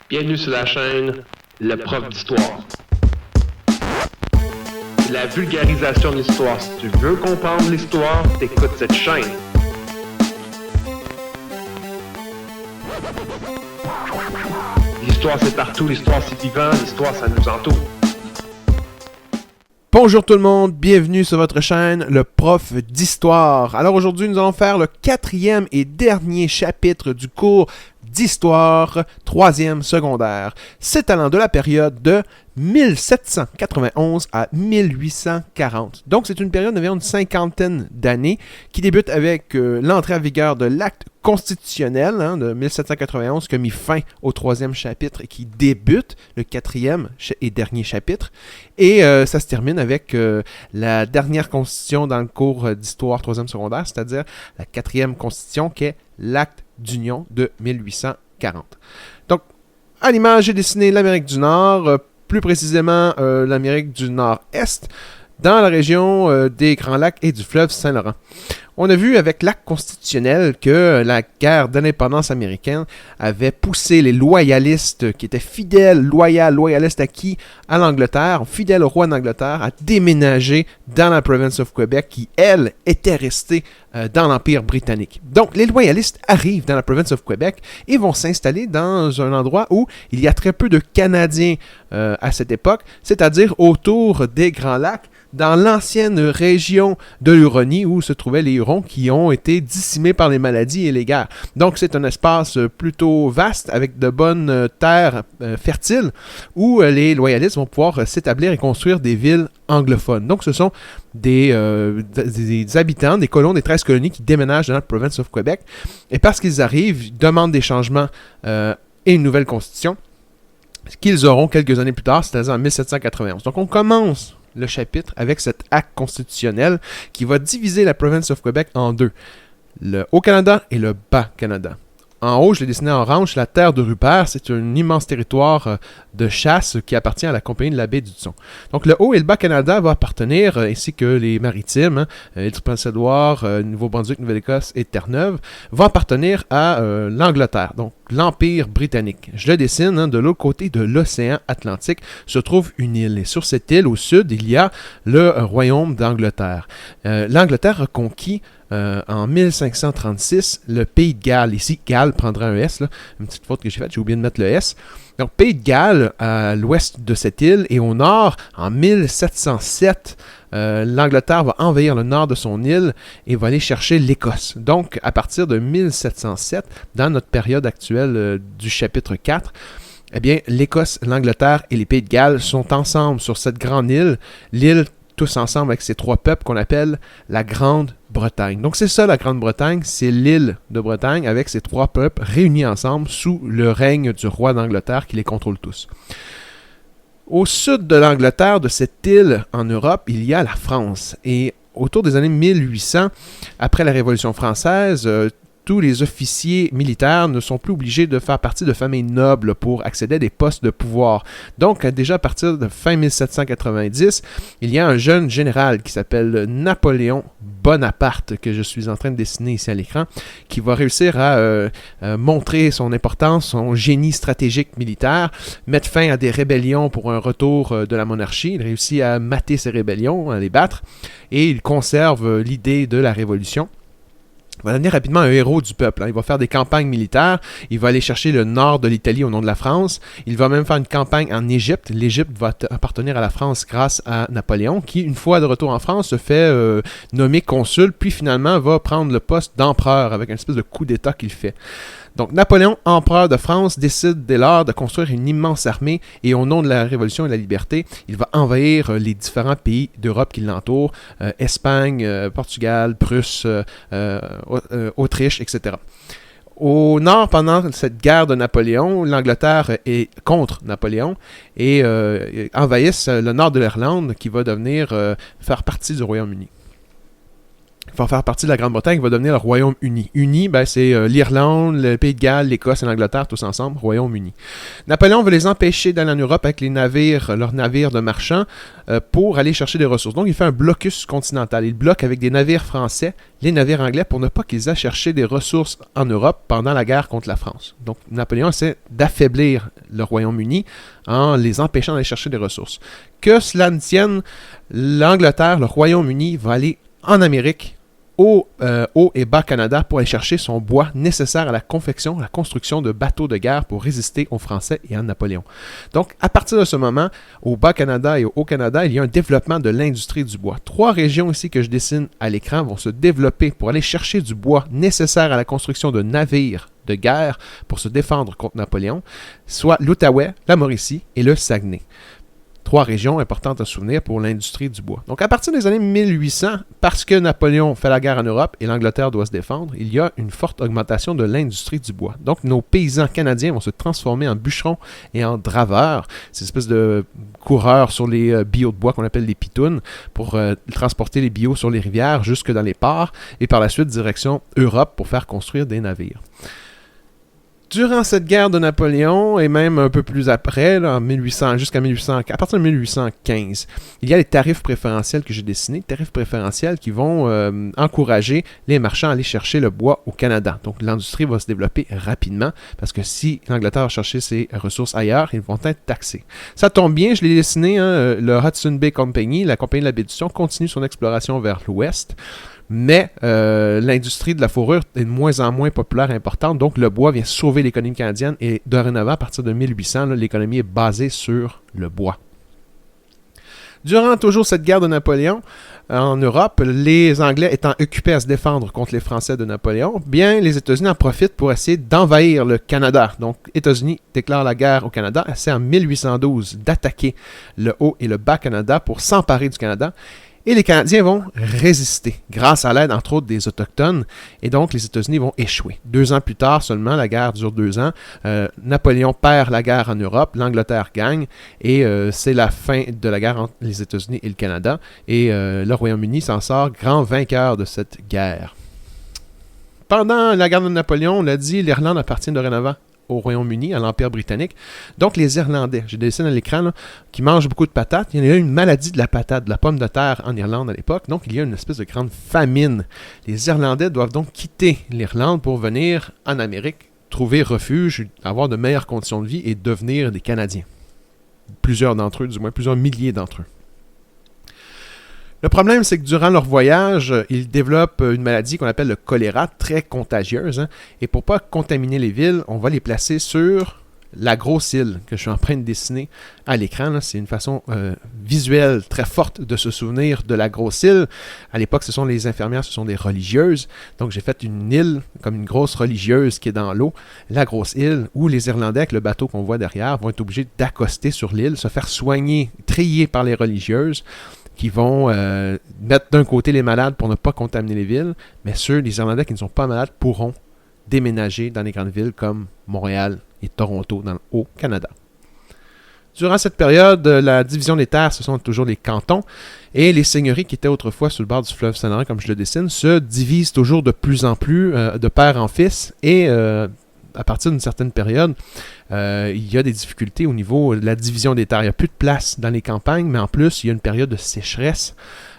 Bienvenue sur la chaîne Le Prof d'Histoire. C'est la vulgarisation de l'histoire. Si tu veux comprendre l'histoire, t'écoutes cette chaîne. L'histoire c'est partout, l'histoire c'est vivant, l'histoire ça nous entoure. Bonjour tout le monde, bienvenue sur votre chaîne, le prof d'histoire. Alors aujourd'hui, nous allons faire le 4e et dernier chapitre du cours d'histoire 3e secondaire, s'étalant de la période de 1791 à 1840. Donc c'est une période d'environ une cinquantaine d'années qui débute avec l'entrée en vigueur de l'acte constitutionnel de 1791 qui a mis fin au 3e chapitre et qui débute le 4e et dernier chapitre. Et ça se termine avec la dernière constitution dans le cours d'histoire 3e secondaire, c'est-à-dire la 4e constitution qui est l'acte d'union de 1840. Donc, à l'image, j'ai dessiné l'Amérique du Nord, plus précisément l'Amérique du Nord-Est, dans la région des Grands Lacs et du fleuve Saint-Laurent. On a vu avec l'acte constitutionnel que la guerre d'indépendance américaine avait poussé les loyalistes qui étaient fidèles, loyalistes à qui? À l'Angleterre, fidèles au roi d'Angleterre, à déménager dans la province of Québec qui, elle, était restée dans l'Empire britannique. Donc, les loyalistes arrivent dans la province of Québec et vont s'installer dans un endroit où il y a très peu de Canadiens à cette époque, c'est-à-dire autour des Grands Lacs, dans l'ancienne région de l'Huronie où se trouvaient les Hurons qui ont été décimés par les maladies et les guerres. Donc c'est un espace plutôt vaste avec de bonnes terres fertiles où les loyalistes vont pouvoir s'établir et construire des villes anglophones. Donc ce sont des habitants, des colons des 13 colonies qui déménagent dans la province of Québec et parce qu'ils arrivent, ils demandent des changements et une nouvelle constitution qu'ils auront quelques années plus tard, c'est-à-dire en 1791. Donc on commence le chapitre avec cet acte constitutionnel qui va diviser la province of Québec en deux, le Haut-Canada et le Bas-Canada. En haut, je l'ai dessiné en orange, la terre de Rupert, c'est un immense territoire de chasse qui appartient à la compagnie de la baie d'Hudson. Donc le Haut et le Bas-Canada vont appartenir, ainsi que les maritimes, l'île du Prince-Édouard, Nouveau-Brunswick, Nouvelle-Écosse et Terre-Neuve, vont appartenir à l'Angleterre, donc l'Empire britannique. Je le dessine, de l'autre côté de l'océan Atlantique se trouve une île. Et sur cette île, au sud, il y a le royaume d'Angleterre. L'Angleterre a conquis en 1536, le Pays de Galles. Ici, Galles prendra un S, là. Une petite faute que j'ai faite, j'ai oublié de mettre le S. Donc, Pays de Galles, à l'ouest de cette île, et au nord, en 1707, l'Angleterre va envahir le nord de son île et va aller chercher l'Écosse. Donc, à partir de 1707, dans notre période actuelle du chapitre 4, eh bien, l'Écosse, l'Angleterre et les Pays de Galles sont ensemble sur cette grande île, l'île tous ensemble avec ces trois peuples qu'on appelle la Grande-Bretagne. Donc c'est ça la Grande-Bretagne, c'est l'île de Bretagne avec ces trois peuples réunis ensemble sous le règne du roi d'Angleterre qui les contrôle tous. Au sud de l'Angleterre, de cette île en Europe, il y a la France. Et autour des années 1800, après la Révolution française, tous les officiers militaires ne sont plus obligés de faire partie de familles nobles pour accéder à des postes de pouvoir. Donc, déjà à partir de fin 1790, il y a un jeune général qui s'appelle Napoléon Bonaparte, que je suis en train de dessiner ici à l'écran, qui va réussir à montrer son importance, son génie stratégique militaire, mettre fin à des rébellions pour un retour de la monarchie. Il réussit à mater ces rébellions, à les battre, et il conserve l'idée de la révolution. Il va devenir rapidement un héros du peuple. Il va faire des campagnes militaires. Il va aller chercher le nord de l'Italie au nom de la France. Il va même faire une campagne en Égypte. L'Égypte va appartenir à la France grâce à Napoléon, qui, une fois de retour en France, se fait nommer consul, puis finalement va prendre le poste d'empereur avec une espèce de coup d'État qu'il fait. Donc, Napoléon, empereur de France, décide dès lors de construire une immense armée et au nom de la Révolution et de la liberté, il va envahir les différents pays d'Europe qui l'entourent, Espagne, Portugal, Prusse, Autriche, etc. Au nord, pendant cette guerre de Napoléon, l'Angleterre est contre Napoléon et envahissent le nord de l'Irlande qui va devenir faire partie du Royaume-Uni. va faire partie de la Grande-Bretagne, va devenir le Royaume-Uni. Uni, ben, c'est l'Irlande, le Pays de Galles, l'Écosse et l'Angleterre, tous ensemble, Royaume-Uni. Napoléon veut les empêcher d'aller en Europe avec leurs navires de marchands pour aller chercher des ressources. Donc, il fait un blocus continental. Il bloque avec des navires français les navires anglais pour ne pas qu'ils aient cherché des ressources en Europe pendant la guerre contre la France. Donc, Napoléon essaie d'affaiblir le Royaume-Uni en les empêchant d'aller chercher des ressources. Que cela ne tienne, l'Angleterre, le Royaume-Uni, va aller en Amérique, au Haut et Bas Canada pour aller chercher son bois nécessaire à la confection, la construction de bateaux de guerre pour résister aux Français et à Napoléon. Donc, à partir de ce moment, au Bas Canada et au Haut Canada, il y a un développement de l'industrie du bois. 3 régions ici que je dessine à l'écran vont se développer pour aller chercher du bois nécessaire à la construction de navires de guerre pour se défendre contre Napoléon, soit l'Outaouais, la Mauricie et le Saguenay. 3 régions importantes à souvenir pour l'industrie du bois. Donc, à partir des années 1800, parce que Napoléon fait la guerre en Europe et l'Angleterre doit se défendre, il y a une forte augmentation de l'industrie du bois. Donc, nos paysans canadiens vont se transformer en bûcherons et en draveurs, ces espèces de coureurs sur les billots de bois qu'on appelle les pitounes, pour transporter les billots sur les rivières jusque dans les ports, et par la suite, direction Europe pour faire construire des navires. Durant cette guerre de Napoléon, et même un peu plus après, là, à partir de 1815, il y a les tarifs préférentiels que j'ai dessinés, tarifs préférentiels qui vont encourager les marchands à aller chercher le bois au Canada. Donc l'industrie va se développer rapidement, parce que si l'Angleterre va chercher ses ressources ailleurs, ils vont être taxés. Ça tombe bien, je l'ai dessiné, le Hudson Bay Company, la compagnie de la baie du Sion, continue son exploration vers l'ouest. Mais l'industrie de la fourrure est de moins en moins populaire et importante, donc le bois vient sauver l'économie canadienne et dorénavant, à partir de 1800, l'économie est basée sur le bois. Durant toujours cette guerre de Napoléon, en Europe, les Anglais étant occupés à se défendre contre les Français de Napoléon, bien les États-Unis en profitent pour essayer d'envahir le Canada. Donc, les États-Unis déclarent la guerre au Canada, essaient en 1812 d'attaquer le Haut et le Bas Canada pour s'emparer du Canada. Et les Canadiens vont résister, grâce à l'aide, entre autres, des Autochtones. Et donc, les États-Unis vont échouer. 2 ans plus tard seulement, la guerre dure 2 ans. Napoléon perd la guerre en Europe, l'Angleterre gagne. Et c'est la fin de la guerre entre les États-Unis et le Canada. Et le Royaume-Uni s'en sort grand vainqueur de cette guerre. Pendant la guerre de Napoléon, on l'a dit, l'Irlande appartient dorénavant au Royaume-Uni, à l'Empire britannique. Donc, les Irlandais, j'ai dessiné à l'écran, là, qui mangent beaucoup de patates. Il y a une maladie de la patate, de la pomme de terre en Irlande à l'époque. Donc, il y a une espèce de grande famine. Les Irlandais doivent donc quitter l'Irlande pour venir en Amérique, trouver refuge, avoir de meilleures conditions de vie et devenir des Canadiens. Plusieurs d'entre eux, du moins plusieurs milliers d'entre eux. Le problème, c'est que durant leur voyage, ils développent une maladie qu'on appelle le choléra, très contagieuse. Hein, et pour ne pas contaminer les villes, on va les placer sur la grosse île que je suis en train de dessiner à l'écran. Là. C'est une façon visuelle très forte de se souvenir de la grosse île. À l'époque, ce sont les infirmières, ce sont des religieuses. Donc, j'ai fait une île comme une grosse religieuse qui est dans l'eau. La grosse île où les Irlandais, avec le bateau qu'on voit derrière, vont être obligés d'accoster sur l'île, se faire soigner, trier par les religieuses, qui vont mettre d'un côté les malades pour ne pas contaminer les villes, mais les Irlandais qui ne sont pas malades pourront déménager dans les grandes villes comme Montréal et Toronto dans le Haut-Canada. Durant cette période, la division des terres, ce sont toujours les cantons, et les seigneuries qui étaient autrefois sur le bord du fleuve Saint-Laurent, comme je le dessine, se divisent toujours de plus en plus de père en fils, et à partir d'une certaine période, il y a des difficultés au niveau de la division des terres. Il n'y a plus de place dans les campagnes, mais en plus, il y a une période de sécheresse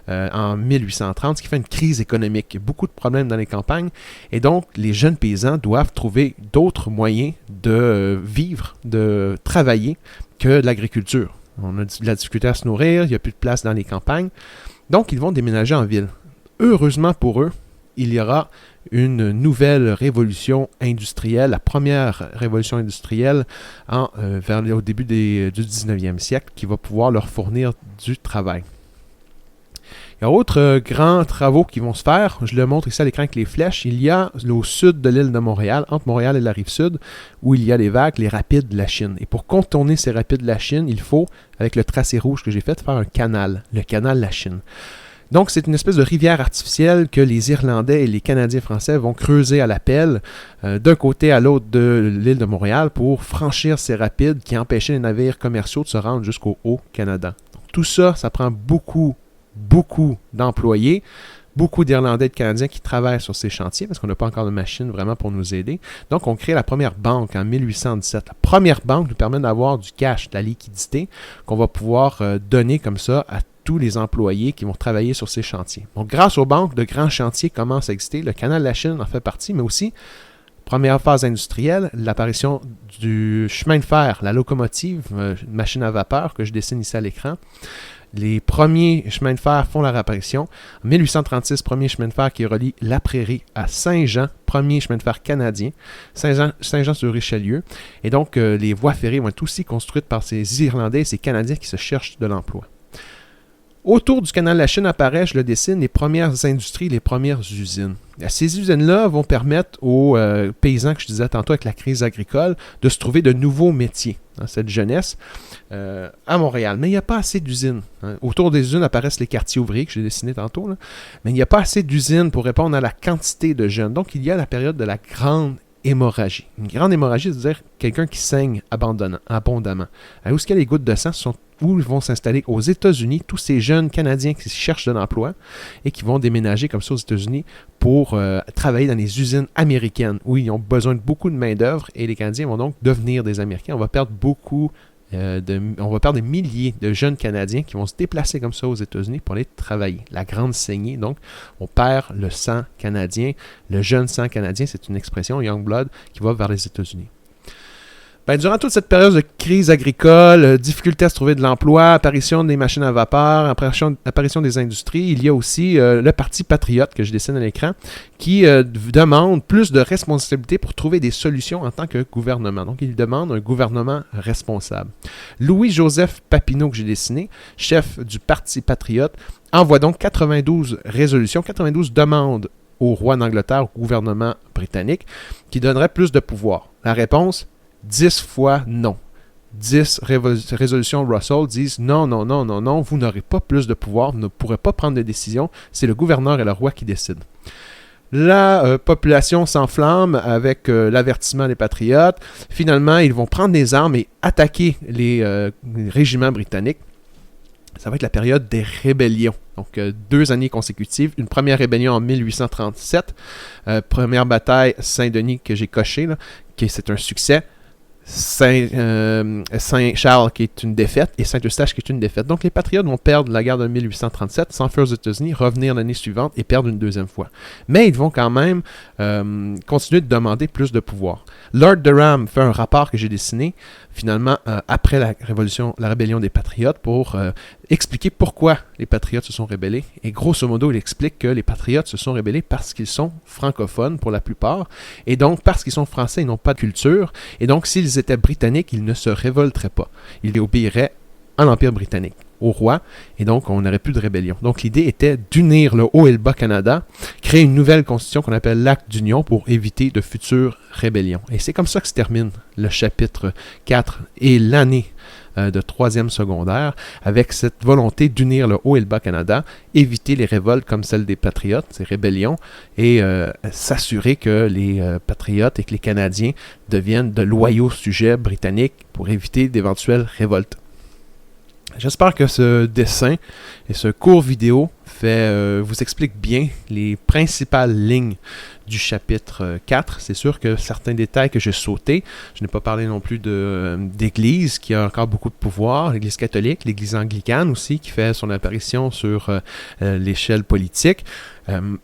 en 1830, ce qui fait une crise économique. Il y a beaucoup de problèmes dans les campagnes, et donc les jeunes paysans doivent trouver d'autres moyens de vivre, de travailler que de l'agriculture. On a de la difficulté à se nourrir, il n'y a plus de place dans les campagnes, donc ils vont déménager en ville. Heureusement pour eux, il y aura une nouvelle révolution industrielle, la première révolution industrielle au début du 19e siècle, qui va pouvoir leur fournir du travail. Il y a d'autres grands travaux qui vont se faire. Je le montre ici à l'écran avec les flèches. Il y a au sud de l'île de Montréal, entre Montréal et la rive sud, où il y a les vagues, les rapides de la Chine. Et pour contourner ces rapides de la Chine, il faut, avec le tracé rouge que j'ai fait, faire un canal, le canal de la Chine. Donc, c'est une espèce de rivière artificielle que les Irlandais et les Canadiens français vont creuser à la pelle d'un côté à l'autre de l'île de Montréal pour franchir ces rapides qui empêchaient les navires commerciaux de se rendre jusqu'au Haut-Canada. Donc, tout ça, ça prend beaucoup d'employés, beaucoup d'Irlandais et de Canadiens qui travaillent sur ces chantiers parce qu'on n'a pas encore de machine vraiment pour nous aider. Donc, on crée la première banque en 1817. La première banque nous permet d'avoir du cash, de la liquidité qu'on va pouvoir donner comme ça à tous les employés qui vont travailler sur ces chantiers. Donc, grâce aux banques, de grands chantiers commencent à exister. Le canal de la Chine en fait partie, mais aussi, première phase industrielle, l'apparition du chemin de fer, la locomotive, une machine à vapeur que je dessine ici à l'écran. Les premiers chemins de fer font leur apparition. En 1836, premier chemin de fer qui relie la Prairie à Saint-Jean, premier chemin de fer canadien, Saint-Jean-sur-Richelieu. Et donc, les voies ferrées vont être aussi construites par ces Irlandais et ces Canadiens qui se cherchent de l'emploi. Autour du canal de la Chine apparaissent, je le dessine, les premières industries, les premières usines. Ces usines-là vont permettre aux paysans que je disais tantôt avec la crise agricole de se trouver de nouveaux métiers, cette jeunesse, à Montréal. Mais il n'y a pas assez d'usines. Autour des usines apparaissent les quartiers ouvriers que j'ai dessinés tantôt, là. Mais il n'y a pas assez d'usines pour répondre à la quantité de jeunes. Donc, il y a la période de la grande hémorragie. Une grande hémorragie, c'est-à-dire quelqu'un qui saigne abondamment. Où est-ce que les gouttes de sang sont où ils vont s'installer aux États-Unis, tous ces jeunes Canadiens qui cherchent de l'emploi et qui vont déménager comme ça aux États-Unis pour travailler dans les usines américaines où ils ont besoin de beaucoup de main-d'œuvre et les Canadiens vont donc devenir des Américains. On va perdre des milliers de jeunes Canadiens qui vont se déplacer comme ça aux États-Unis pour aller travailler. La grande saignée, donc, on perd le sang canadien. Le jeune sang canadien, c'est une expression, Young Blood, qui va vers les États-Unis. Durant toute cette période de crise agricole, difficulté à se trouver de l'emploi, apparition des machines à vapeur, apparition des industries, il y a aussi le Parti patriote que je dessine à l'écran qui demande plus de responsabilités pour trouver des solutions en tant que gouvernement. Donc, il demande un gouvernement responsable. Louis-Joseph Papineau que j'ai dessiné, chef du Parti patriote, envoie donc 92 résolutions, 92 demandes au roi d'Angleterre, au gouvernement britannique, qui donnerait plus de pouvoir. La réponse 10 fois non. 10 résolutions Russell disent non, vous n'aurez pas plus de pouvoir, vous ne pourrez pas prendre de décision, c'est le gouverneur et le roi qui décident. La population s'enflamme avec l'avertissement des patriotes. Finalement, ils vont prendre des armes et attaquer les régiments britanniques. Ça va être la période des rébellions. Donc, 2 années consécutives. Une première rébellion en 1837. Première bataille Saint-Denis que j'ai coché, là, c'est un succès. Saint-Charles qui est une défaite et Saint-Eustache qui est une défaite. Donc les patriotes vont perdre la guerre de 1837, s'enfuir aux États-Unis, revenir l'année suivante et perdre une deuxième fois. Mais ils vont quand même continuer de demander plus de pouvoir. Lord Durham fait un rapport que j'ai dessiné finalement après la rébellion des patriotes pour expliquer pourquoi les patriotes se sont rébellés. Et grosso modo, il explique que les patriotes se sont rébellés parce qu'ils sont francophones pour la plupart et donc parce qu'ils sont français, ils n'ont pas de culture et donc s'ils étaient britanniques, ils ne se révolteraient pas. Ils obéiraient à l'Empire britannique, au roi, et donc on n'aurait plus de rébellion. Donc l'idée était d'unir le Haut et le Bas Canada, créer une nouvelle constitution qu'on appelle l'Acte d'Union pour éviter de futures rébellions. Et c'est comme ça que se termine le chapitre 4 et l'année de 3e secondaire, avec cette volonté d'unir le Haut et le Bas Canada, éviter les révoltes comme celle des Patriotes, ces rébellions, et s'assurer que les Patriotes et que les Canadiens deviennent de loyaux sujets britanniques pour éviter d'éventuelles révoltes. J'espère que ce dessin et ce court vidéo vous explique bien les principales lignes du chapitre 4. C'est sûr que certains détails que j'ai sautés, je n'ai pas parlé non plus d'Église qui a encore beaucoup de pouvoir, l'Église catholique, l'Église anglicane aussi qui fait son apparition sur l'échelle politique.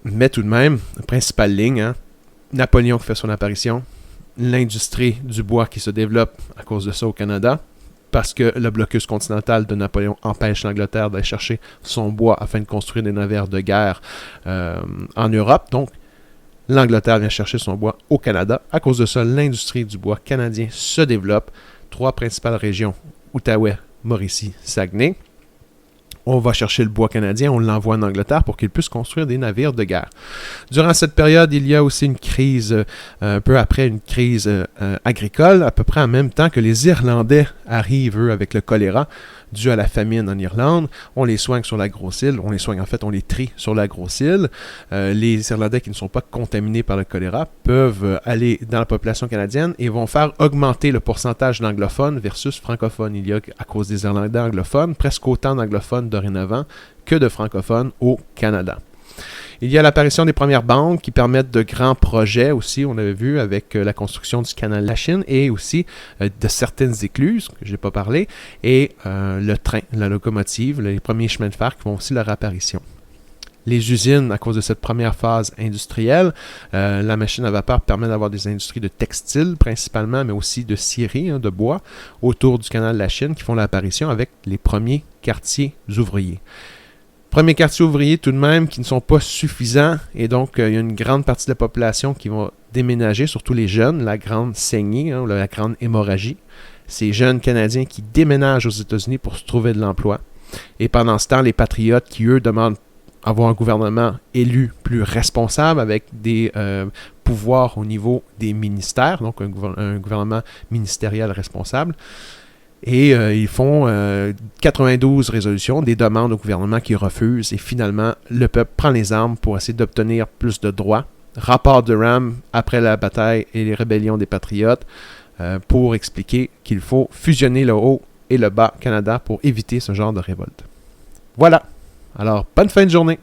Mais tout de même, principale ligne, Napoléon qui fait son apparition, l'industrie du bois qui se développe à cause de ça au Canada, parce que le blocus continental de Napoléon empêche l'Angleterre d'aller chercher son bois afin de construire des navires de guerre en Europe. Donc, l'Angleterre vient chercher son bois au Canada. À cause de ça, l'industrie du bois canadien se développe. 3 principales régions, Outaouais, Mauricie, Saguenay. On va chercher le bois canadien, on l'envoie en Angleterre pour qu'il puisse construire des navires de guerre. Durant cette période, il y a aussi une crise, un peu après une crise agricole, à peu près en même temps que les Irlandais arrivent, eux, avec le choléra, dû à la famine en Irlande. On les soigne sur la Grosse-Île, on les trie sur la Grosse-Île. Les Irlandais qui ne sont pas contaminés par le choléra peuvent aller dans la population canadienne et vont faire augmenter le pourcentage d'anglophones versus francophones. Il y a, à cause des Irlandais anglophones, presque autant d'anglophones dorénavant que de francophones au Canada. Il y a l'apparition des premières banques qui permettent de grands projets aussi, on avait vu, avec la construction du canal de la Chine et aussi de certaines écluses, que je n'ai pas parlé, et le train, la locomotive, les premiers chemins de fer qui font aussi leur apparition. Les usines, à cause de cette première phase industrielle, la machine à vapeur permet d'avoir des industries de textile principalement, mais aussi de scierie, de bois, autour du canal de la Chine qui font l'apparition avec les premiers quartiers ouvriers. Premiers quartiers ouvriers tout de même qui ne sont pas suffisants et donc il y a une grande partie de la population qui va déménager, surtout les jeunes, la grande saignée, la grande hémorragie. Ces jeunes Canadiens qui déménagent aux États-Unis pour se trouver de l'emploi. Et pendant ce temps, les patriotes qui, eux, demandent avoir un gouvernement élu plus responsable avec des pouvoirs au niveau des ministères, donc un gouvernement ministériel responsable. Et ils font 92 résolutions, des demandes au gouvernement qui refusent. Et finalement, le peuple prend les armes pour essayer d'obtenir plus de droits. Rapport de Durham après la bataille et les rébellions des Patriotes pour expliquer qu'il faut fusionner le Haut et le Bas Canada pour éviter ce genre de révolte. Voilà. Alors, bonne fin de journée!